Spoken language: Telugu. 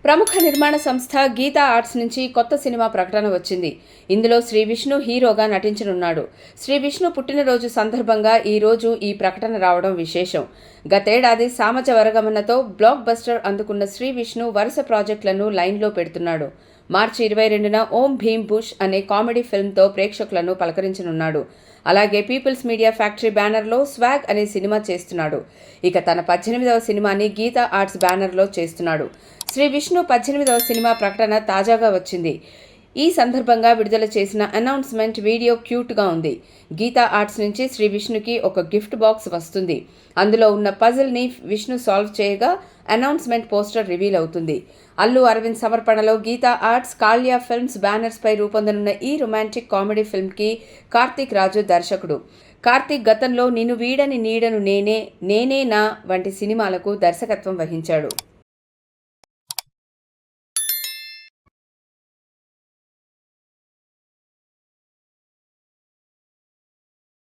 ప్రముఖ నిర్మాణ సంస్థ గీతా ఆర్ట్స్ నుంచి కొత్త సినిమా ప్రకటన వచ్చింది. ఇందులో శ్రీ విష్ణు హీరోగా నటించనున్నాడు. శ్రీ విష్ణు పుట్టినరోజు సందర్భంగా ఈ రోజు ఈ ప్రకటన రావడం విశేషం. గతేడాది సామజ వరగమనతో బ్లాక్ బస్టర్ అందుకున్న శ్రీ విష్ణు వరుస ప్రాజెక్టులను లైన్లో పెడుతున్నాడు. మార్చి 22న ఓం భీమ్ బుష్ అనే కామెడీ ఫిల్మ్తో ప్రేక్షకులను పలకరించనున్నాడు. అలాగే పీపుల్స్ మీడియా ఫ్యాక్టరీ బ్యానర్లో స్వాగ్ అనే సినిమా చేస్తున్నాడు. ఇక తన 18వ సినిమాని గీతా ఆర్ట్స్ బ్యానర్లో చేస్తున్నాడు. శ్రీ విష్ణు 18వ సినిమా ప్రకటన తాజాగా వచ్చింది. ఈ సందర్భంగా విడుదల చేసిన అనౌన్స్మెంట్ వీడియో క్యూట్గా ఉంది. గీతా ఆర్ట్స్ నుంచి శ్రీ విష్ణుకి ఒక గిఫ్ట్ బాక్స్ వస్తుంది. అందులో ఉన్న పజిల్ని విష్ణు సాల్వ్ చేయగా అనౌన్స్మెంట్ పోస్టర్ రివీల్ అవుతుంది. అల్లు అరవింద్ సమర్పణలో గీతా ఆర్ట్స్, కాళ్యా ఫిల్మ్స్ బ్యానర్స్పై రూపొందనున్న ఈ రొమాంటిక్ కామెడీ ఫిల్మ్కి కార్తీక్ రాజు దర్శకుడు. కార్తీక్ గతంలో నిన్ను వీడని నీడను నేనే, నేనే నా వంటి సినిమాలకు దర్శకత్వం వహించాడు.